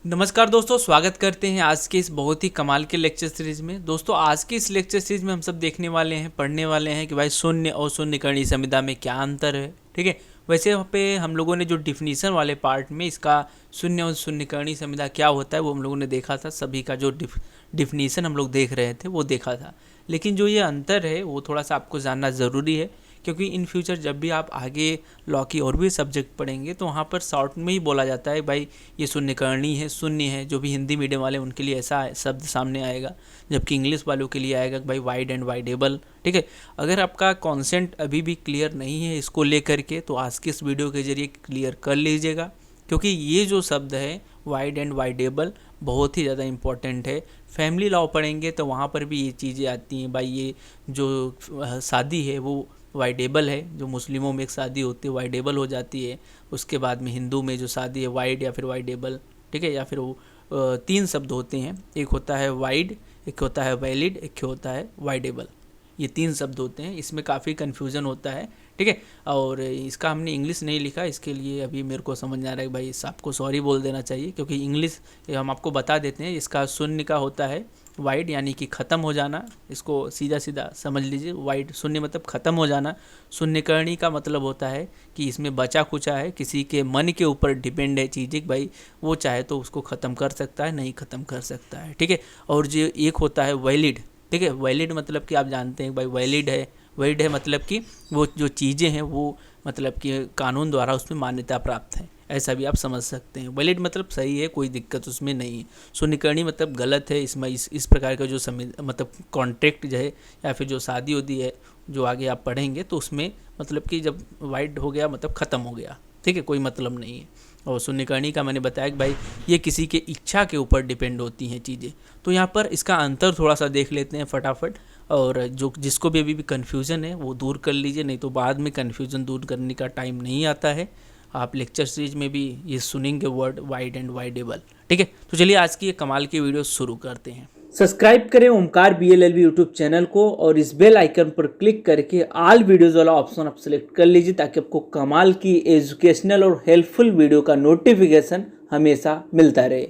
नमस्कार दोस्तों, स्वागत करते हैं आज के इस बहुत ही कमाल के लेक्चर सीरीज़ में। दोस्तों आज की इस लेक्चर सीरीज़ में हम सब देखने वाले हैं, पढ़ने वाले हैं कि भाई शून्य और शून्यकर्णी संविदा में क्या अंतर है। ठीक है, वैसे यहाँ पे हम लोगों ने जो डिफिनीसन वाले पार्ट में इसका शून्य और शून्यकर्णी संविदा क्या होता है वो हम लोगों ने देखा था। सभी का जो डिफिनीसन हम लोग देख रहे थे वो देखा था, लेकिन जो ये अंतर है वो थोड़ा सा आपको जानना ज़रूरी है, क्योंकि इन फ्यूचर जब भी आप आगे लॉ की और भी सब्जेक्ट पढ़ेंगे तो वहाँ पर शॉर्ट में ही बोला जाता है भाई ये शून्यकर्णी है, शून्य है। जो भी हिंदी मीडियम वाले उनके लिए ऐसा शब्द सामने आएगा, जबकि इंग्लिश वालों के लिए आएगा भाई वाइड एंड वाइडेबल। ठीक है, अगर आपका कॉन्सेप्ट अभी भी क्लियर नहीं है इसको लेकर के तो आज के इस वीडियो के जरिए क्लियर कर लीजिएगा, क्योंकि ये जो शब्द है वाइड एंड वाइडेबल बहुत ही ज़्यादा इम्पॉर्टेंट है। फैमिली लॉ पढ़ेंगे तो वहाँ पर भी ये चीज़ें आती हैं भाई, ये जो शादी है वो वाइडेबल है। जो मुस्लिमों में एक शादी होती है वाइडेबल हो जाती है, उसके बाद में हिंदू में जो शादी है वाइड या फिर वाइडेबल। ठीक है, या फिर वो तीन शब्द होते हैं, एक होता है वाइड, एक होता है वैलिड, एक होता है वाइडेबल। ये तीन शब्द होते हैं, इसमें काफ़ी कन्फ्यूज़न होता है। ठीक है, और इसका हमने इंग्लिश नहीं लिखा, इसके लिए अभी मेरे को समझ में आ रहा है कि भाई इस आपको सॉरी बोल देना चाहिए, क्योंकि इंग्लिश हम आपको बता देते हैं। इसका शून्य का होता है वाइड, यानी कि ख़त्म हो जाना। इसको सीधा सीधा समझ लीजिए, वाइड शून्य मतलब ख़त्म हो जाना। शून्यकर्णी का मतलब होता है कि इसमें बचा खुचा है, किसी के मन के ऊपर डिपेंड है चीज़ें, भाई वो चाहे तो उसको ख़त्म कर सकता है, नहीं ख़त्म कर सकता है। ठीक है, और जो एक होता है वैलिड। ठीक है, वैलिड मतलब कि आप जानते हैं भाई वैलिड है, वैलिड है मतलब कि वो जो चीज़ें हैं वो मतलब कि कानून द्वारा उसमें मान्यता प्राप्त है, ऐसा भी आप समझ सकते हैं। वैलिड मतलब सही है, कोई दिक्कत उसमें नहीं है। शून्यकर्णी मतलब गलत है, इसमें इस प्रकार का जो मतलब कॉन्ट्रैक्ट जो है या फिर जो शादी होती है जो आगे आप पढ़ेंगे तो उसमें मतलब कि जब वाइड हो गया मतलब ख़त्म हो गया। ठीक है, कोई मतलब नहीं है। और शून्यकर्णी का मैंने बताया कि भाई ये किसी के इच्छा के ऊपर डिपेंड होती हैं चीज़ें। तो यहाँ पर इसका अंतर थोड़ा सा देख लेते हैं फटाफट, और जो जिसको भी अभी भी कन्फ्यूज़न है वो दूर कर लीजिए, नहीं तो बाद में कन्फ्यूज़न दूर करने का टाइम नहीं आता है। आप लेक्चर सीरीज में भी ये सुनेंगे वर्ड वाइड एंड वाइडेबल। ठीक है, तो चलिए आज की ये कमाल की वीडियो शुरू करते हैं। सब्सक्राइब करें ओमकार BLLB यूट्यूब चैनल को और इस बेल आइकन पर क्लिक करके ऑल वीडियोज़ वाला ऑप्शन आप सेलेक्ट कर लीजिए, ताकि आपको कमाल की एजुकेशनल और हेल्पफुल वीडियो का नोटिफिकेशन हमेशा मिलता रहे।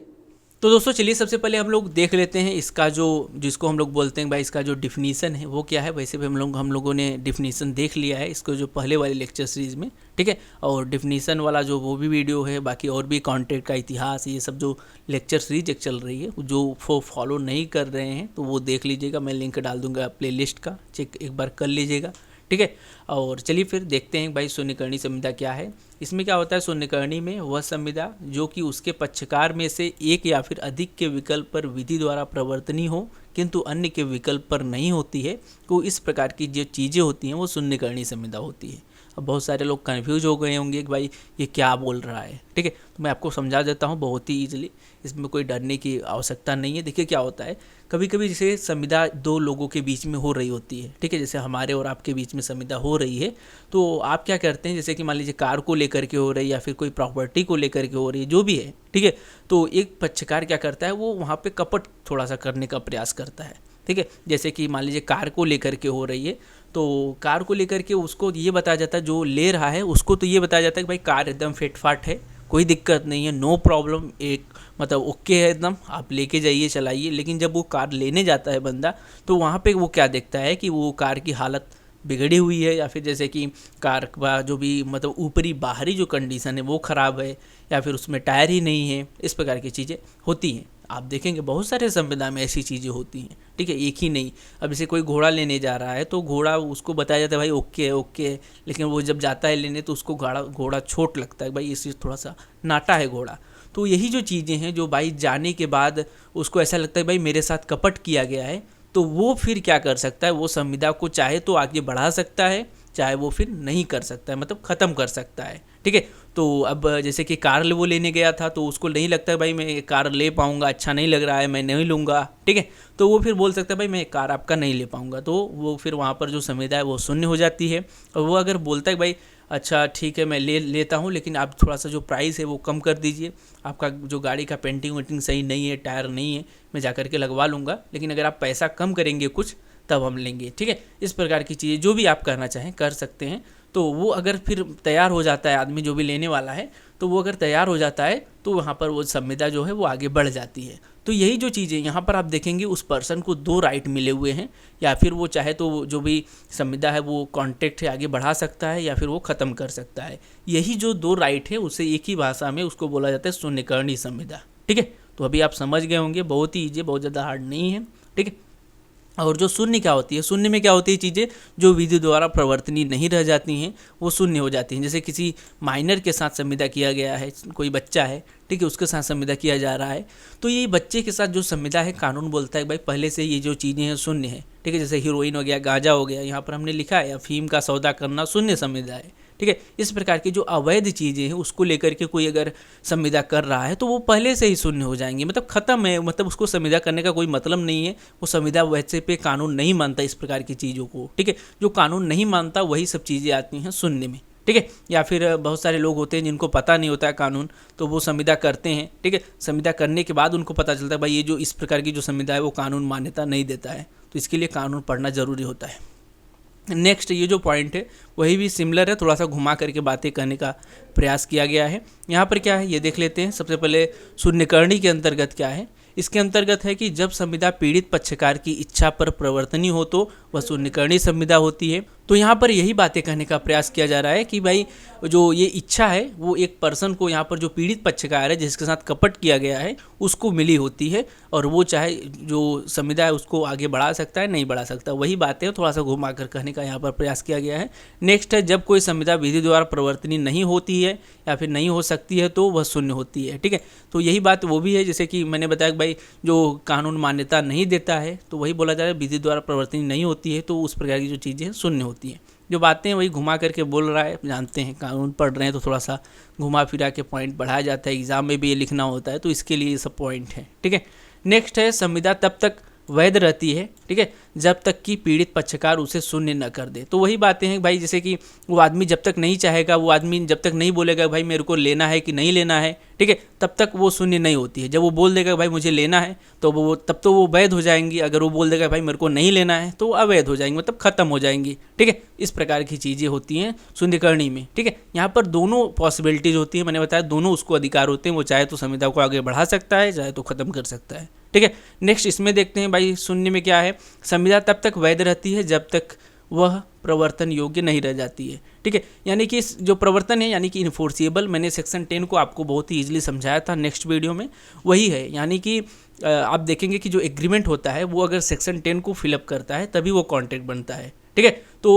तो दोस्तों चलिए सबसे पहले हम लोग देख लेते हैं इसका जो जिसको हम लोग बोलते हैं भाई इसका जो डिफिनीसन है वो क्या है। वैसे भी हम लोगों ने डिफिनीसन देख लिया है इसको जो पहले वाले लेक्चर सीरीज़ में। ठीक है, और डिफिनीसन वाला जो वो भी वीडियो है, बाकी और भी कॉन्ट्रैक्ट का इतिहास, ये सब जो लेक्चर सीरीज एक चल रही है जो फॉलो नहीं कर रहे हैं तो वो देख लीजिएगा, मैं लिंक डाल दूंगा प्लेलिस्ट का, चेक एक बार कर लीजिएगा। ठीक है, और चलिए फिर देखते हैं भाई शून्यकर्णी संविदा क्या है। इसमें क्या होता है, शून्यकर्णी में वह संविदा जो कि उसके पक्षकार में से एक या फिर अधिक के विकल्प पर विधि द्वारा प्रवर्तनीय हो किंतु अन्य के विकल्प पर नहीं होती है, तो इस प्रकार की जो चीज़ें होती हैं वो शून्यकर्णी संविदा होती है। अब बहुत सारे लोग कन्फ्यूज हो गए होंगे कि भाई ये क्या बोल रहा है। ठीक है, तो मैं आपको समझा देता हूँ बहुत ही ईजिली, इसमें कोई डरने की आवश्यकता नहीं है। देखिए क्या होता है, कभी कभी जैसे संविदा दो लोगों के बीच में हो रही होती है। ठीक है, जैसे हमारे और आपके बीच में संविदा हो रही है, तो आप क्या करते हैं, जैसे कि मान लीजिए कार को लेकर के हो रही है या फिर कोई प्रॉपर्टी को लेकर के हो रही है, जो भी है। ठीक है, तो एक पक्षकार क्या करता है, वो वहाँ पे कपट थोड़ा सा करने का प्रयास करता है। ठीक है, जैसे कि मान लीजिए कार को लेकर के हो रही है, तो कार को लेकर के उसको ये बताया जाता है, जो ले रहा है उसको तो ये बताया जाता है कि भाई कार एकदम फिटफाट है, कोई दिक्कत नहीं है, नो प्रॉब्लम, एक मतलब ओके है एकदम, आप लेके जाइए चलाइए। लेकिन जब वो कार लेने जाता है बंदा, तो वहाँ पे वो क्या देखता है कि वो कार की हालत बिगड़ी हुई है, या फिर जैसे कि कार का जो भी मतलब ऊपरी बाहरी जो कंडीशन है वो ख़राब है, या फिर उसमें टायर ही नहीं है, इस प्रकार की चीज़ें होती हैं। आप देखेंगे बहुत सारे संविदा में ऐसी चीज़ें होती हैं। ठीक है, एक ही नहीं। अब जैसे कोई घोड़ा लेने जा रहा है तो घोड़ा उसको बताया जाता है भाई ओके है ओके है, लेकिन वो जब जाता है लेने तो उसको घोड़ा छोट लगता है, भाई इससे थोड़ा सा नाटा है घोड़ा। तो यही जो चीज़ें हैं जो भाई जाने के बाद उसको ऐसा लगता है भाई मेरे साथ कपट किया गया है, तो वो फिर क्या कर सकता है, वो संविदा को चाहे तो आगे बढ़ा सकता है, चाहे वो फिर नहीं कर सकता है, मतलब ख़त्म कर सकता है। ठीक है, तो अब जैसे कि कार वो लेने गया था तो उसको नहीं लगता है भाई मैं कार ले पाऊँगा, अच्छा नहीं लग रहा है, मैं नहीं लूँगा। ठीक है, तो वो फिर बोल सकता है भाई मैं कार आपका नहीं ले पाऊँगा, तो वो फिर वहाँ पर जो संविदा है वो शून्य हो जाती है। और वो अगर बोलता है भाई अच्छा ठीक है मैं ले लेता हूँ, लेकिन आप थोड़ा सा जो प्राइस है वो कम कर दीजिए, आपका जो गाड़ी का पेंटिंग वेंटिंग सही नहीं है, टायर नहीं है, मैं जा कर के लगवा लूँगा, लेकिन अगर आप पैसा कम करेंगे कुछ तब हम लेंगे। ठीक है, इस प्रकार की चीज़ें जो भी आप करना चाहें कर सकते हैं। तो वो अगर फिर तैयार हो जाता है आदमी जो भी लेने वाला है, तो वो अगर तैयार हो जाता है तो वहाँ पर वो संविदा जो है वो आगे बढ़ जाती है। तो यही जो चीज़ें यहाँ पर आप देखेंगे, उस पर्सन को 2 राइट मिले हुए हैं, या फिर वो चाहे तो जो भी संविदा है वो कॉन्ट्रैक्ट है आगे बढ़ा सकता है या फिर वो ख़त्म कर सकता है। यही जो 2 राइट है उसे एक ही भाषा में उसको बोला जाता है शून्यकर्णी संविदा। ठीक है, तो अभी आप समझ गए होंगे, बहुत ही ईजी, बहुत ज़्यादा हार्ड नहीं है। ठीक है, और जो शून्य क्या होती है, शून्य में क्या होती है, चीज़ें जो विधि द्वारा प्रवर्तनीय नहीं रह जाती हैं वो शून्य हो जाती हैं। जैसे किसी माइनर के साथ संविदा किया गया है, कोई बच्चा है, ठीक है, उसके साथ संविदा किया जा रहा है, तो ये बच्चे के साथ जो संविदा है, कानून बोलता है भाई पहले से ये जो चीज़ें हैं शून्य है। ठीक है, जैसे हीरोइन हो गया, गांजा हो गया, यहाँ पर हमने लिखा है अफीम का सौदा करना शून्य संविदा है। ठीक है, इस प्रकार की जो अवैध चीज़ें हैं उसको लेकर के कोई अगर संविदा कर रहा है तो वो पहले से ही शून्य हो जाएंगी, मतलब खत्म है, मतलब उसको संविदा करने का कोई मतलब नहीं है, वो संविदा वैसे पे कानून नहीं मानता इस प्रकार की चीज़ों को। ठीक है, जो कानून नहीं मानता वही सब चीज़ें आती हैं शून्य में। ठीक है, या फिर बहुत सारे लोग होते हैं जिनको पता नहीं होता है कानून, तो वो संविदा करते हैं। ठीक है, संविदा करने के बाद उनको पता चलता है भाई ये जो इस प्रकार की जो संविदा है वो कानून मान्यता नहीं देता है, तो इसके लिए कानून पढ़ना जरूरी होता है। नेक्स्ट ये जो पॉइंट है वही भी सिमिलर है, थोड़ा सा घुमा करके बातें करने का प्रयास किया गया है। यहाँ पर क्या है ये देख लेते हैं। सबसे पहले शून्यकर्णी के अंतर्गत क्या है, इसके अंतर्गत है कि जब संविदा पीड़ित पक्षकार की इच्छा पर प्रवर्तनीय हो तो वह शून्यकर्णी संविदा होती है। तो यहाँ पर यही बातें कहने का प्रयास किया जा रहा है कि भाई जो ये इच्छा है वो एक पर्सन को, यहाँ पर जो पीड़ित पक्षकार है जिसके साथ कपट किया गया है उसको मिली होती है, और वो चाहे जो संविदा है उसको आगे बढ़ा सकता है, नहीं बढ़ा सकता। वही बातें थोड़ा सा घुमा कर कहने का यहाँ पर प्रयास किया गया है। नेक्स्ट है, जब कोई संविदा विधि द्वारा प्रवर्तनीय नहीं होती है या फिर नहीं हो सकती है तो वह शून्य होती है। ठीक है, तो यही बात वो भी है, जैसे कि मैंने बताया कि भाई जो कानून मान्यता नहीं देता है तो वही बोला जा रहा है विधि द्वारा प्रवर्तनीय नहीं होती है तो उस प्रकार की जो चीज़ें शून्य होती हैं। जो बातें वही घुमा करके बोल रहा है, जानते हैं कानून पढ़ रहे हैं तो थोड़ा सा घुमा फिरा के पॉइंट बढ़ाया जाता है, एग्जाम में भी ये लिखना होता है, तो इसके लिए ये सब पॉइंट है। ठीक है, नेक्स्ट है, संविदा तब तक वैध रहती है, ठीक है, जब तक कि पीड़ित पक्षकार उसे शून्य न कर दे। तो वही बातें हैं भाई, जैसे कि वो आदमी जब तक नहीं चाहेगा, वो आदमी जब तक नहीं बोलेगा भाई मेरे को लेना है कि नहीं लेना है, ठीक है, तब तक वो शून्य नहीं होती है। जब वो बोल देगा भाई मुझे लेना है तो वो तब तो वो वैध हो जाएंगी। अगर वो बोल देगा भाई मेरे को नहीं लेना है तो वो अवैध हो जाएंगी, मतलब खत्म हो जाएंगी। ठीक है, इस प्रकार की चीज़ें होती हैं शून्यकर्णी में। ठीक है, यहाँ पर दोनों पॉसिबिलिटीज होती है, मैंने बताया दोनों उसको अधिकार होते हैं, वो चाहे तो संविदा को आगे बढ़ा सकता है, चाहे तो खत्म कर सकता है। ठीक है, नेक्स्ट इसमें देखते हैं भाई शून्य में क्या है, संविदा तब तक वैध रहती है जब तक वह प्रवर्तन योग्य नहीं रह जाती है। ठीक है, यानी कि जो प्रवर्तन है यानी कि इन्फोर्सिएबल, मैंने सेक्शन 10 को आपको बहुत ही ईजिली समझाया था नेक्स्ट वीडियो में, वही है। यानी कि आप देखेंगे कि जो एग्रीमेंट होता है वो अगर सेक्शन 10 को फिलअप करता है तभी वो कॉन्ट्रैक्ट बनता है। ठीक है, तो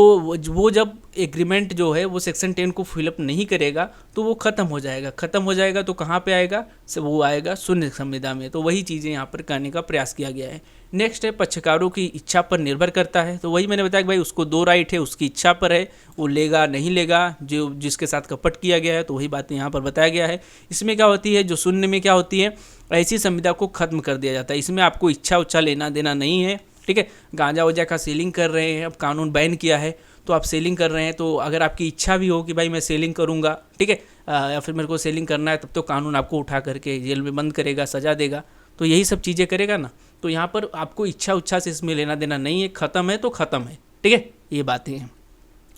वो जब एग्रीमेंट जो है वो सेक्शन 10 को फिलअप नहीं करेगा तो वो ख़त्म हो जाएगा। ख़त्म हो जाएगा तो कहाँ पे आएगा, वो आएगा शून्य संविदा में। तो वही चीज़ें यहाँ पर करने का प्रयास किया गया है। नेक्स्ट है, पक्षकारों की इच्छा पर निर्भर करता है। तो वही मैंने बताया कि भाई उसको 2 राइट है, उसकी इच्छा पर है, वो लेगा नहीं लेगा, जो जिसके साथ कपट किया गया है, तो वही बातें यहाँ पर बताया गया है। इसमें क्या होती है, जो शून्य में क्या होती है, ऐसी संविदा को खत्म कर दिया जाता है। इसमें आपको इच्छा उच्छा लेना देना नहीं है। ठीक है, गांजा वजा का सेलिंग कर रहे हैं, अब कानून बैन किया है तो आप सेलिंग कर रहे हैं, तो अगर आपकी इच्छा भी हो कि भाई मैं सेलिंग करूंगा, ठीक है, या फिर मेरे को सेलिंग करना है, तब तो कानून आपको उठा करके जेल में बंद करेगा, सजा देगा, तो यही सब चीज़ें करेगा ना। तो यहाँ पर आपको इच्छा उच्छा से इसमें लेना देना नहीं है, ख़त्म है तो ख़त्म है। ठीक है, ये बातें हैं।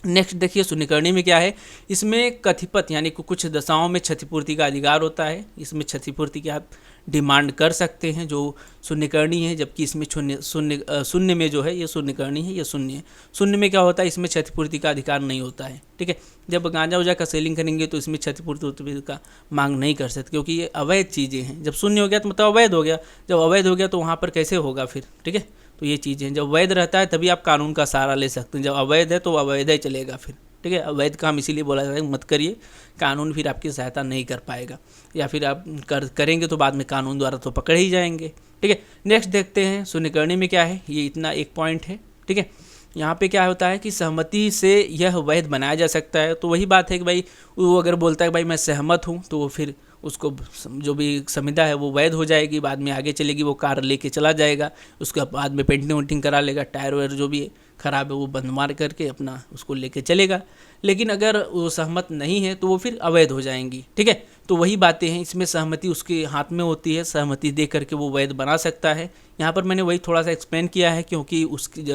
नेक्स्ट देखिए शून्यकर्णी में क्या है, इसमें कथिपत यानी कुछ दशाओं में क्षतिपूर्ति का अधिकार होता है। इसमें क्षतिपूर्ति की आप डिमांड कर सकते हैं जो शून्यकर्णी है, जबकि इसमें शून्य में जो है ये शून्यकर्णी है, ये शून्य है। शून्य में क्या होता है, इसमें क्षतिपूर्ति का अधिकार नहीं होता है। ठीक है, जब गांजा उजा का सेलिंग करेंगे तो इसमें क्षतिपूर्ति का मांग नहीं कर सकते, क्योंकि ये अवैध चीज़ें हैं। जब शून्य हो गया तो मतलब अवैध हो गया, जब अवैध हो गया तो वहाँ पर कैसे होगा फिर। ठीक है, तो ये चीज़ें जब वैध रहता है तभी आप कानून का सहारा ले सकते हैं, जब अवैध है तो अवैध ही चलेगा फिर। ठीक है, अवैध काम इसीलिए बोला जाता है मत करिए, कानून फिर आपकी सहायता नहीं कर पाएगा, या फिर आप करेंगे तो बाद में कानून द्वारा तो पकड़े ही जाएंगे। ठीक है, नेक्स्ट देखते हैं शून्यकर्णी में क्या है, ये इतना एक पॉइंट है। ठीक है, यहाँ पे क्या होता है कि सहमति से यह वैध बनाया जा सकता है। तो वही बात है कि भाई वो अगर बोलता है भाई मैं सहमत हूँ, तो फिर उसको जो भी संविदा है वो वैध हो जाएगी, बाद में आगे चलेगी, वो कार लेके चला जाएगा, उसके बाद में पेंटिंग वेंटिंग करा लेगा, टायर वायर जो भी ख़राब है वो बंद मार करके अपना उसको लेके चलेगा। लेकिन अगर वो सहमत नहीं है तो वो फिर अवैध हो जाएंगी। ठीक है, तो वही बातें हैं, इसमें सहमति उसके हाथ में होती है, सहमति दे करके वो वैध बना सकता है। यहाँ पर मैंने वही थोड़ा सा एक्सप्लेन किया है, क्योंकि उसकी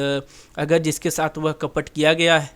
अगर जिसके साथ वह कपट किया गया है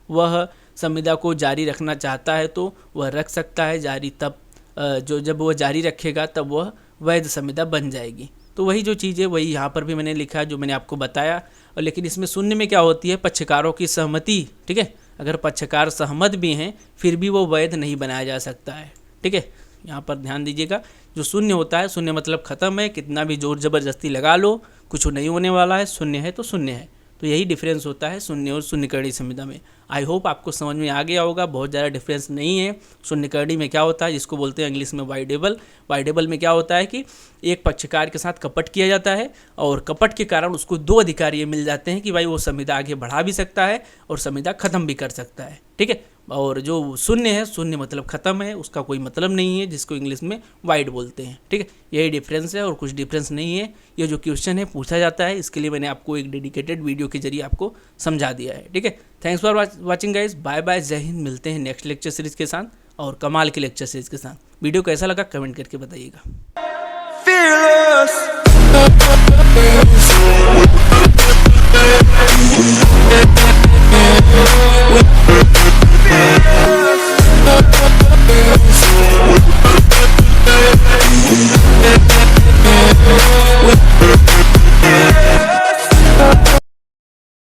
वह संविदा को जारी रखना चाहता है तो वह रख सकता है जारी, तब जो जब वह जारी रखेगा तब वह वैध संविदा बन जाएगी। तो वही जो चीज़ है वही यहाँ पर भी मैंने लिखा है जो मैंने आपको बताया। और लेकिन इसमें शून्य में क्या होती है, पक्षकारों की सहमति, ठीक है। अगर पक्षकार सहमत भी हैं फिर भी वो वैध नहीं बनाया जा सकता है, ठीक है। यहाँ पर ध्यान दीजिएगा, जो शून्य होता है, शून्य मतलब खत्म है, कितना भी जोर जबरदस्ती लगा लो कुछ नहीं होने वाला है, शून्य है तो शून्य है। तो यही डिफरेंस होता है शून्य और शून्यकर्णी संविदा में। आई होप आपको समझ में आ गया होगा, बहुत ज़्यादा डिफरेंस नहीं है। शून्यकर्णी में क्या होता है, जिसको बोलते हैं इंग्लिश में वाइडेबल। वाइडेबल में क्या होता है कि एक पक्षकार के साथ कपट किया जाता है और कपट के कारण उसको 2 अधिकार ये मिल जाते हैं कि भाई वो संविदा आगे बढ़ा भी सकता है और संविदा खत्म भी कर सकता है, ठीक है। और जो शून्य है, शून्य मतलब खत्म है, उसका कोई मतलब नहीं है, जिसको इंग्लिश में वाइड बोलते हैं, ठीक है। यही डिफरेंस है और कुछ डिफरेंस नहीं है। ये जो क्वेश्चन है पूछा जाता है, इसके लिए मैंने आपको एक डेडिकेटेड वीडियो के जरिए आपको समझा दिया है, ठीक है। Thanks for watching guys, bye bye, जय हिंद। मिलते हैं नेक्स्ट लेक्चर सीरीज के साथ और कमाल के लेक्चर सीरीज के साथ। वीडियो कैसा लगा कमेंट करके बताइएगा।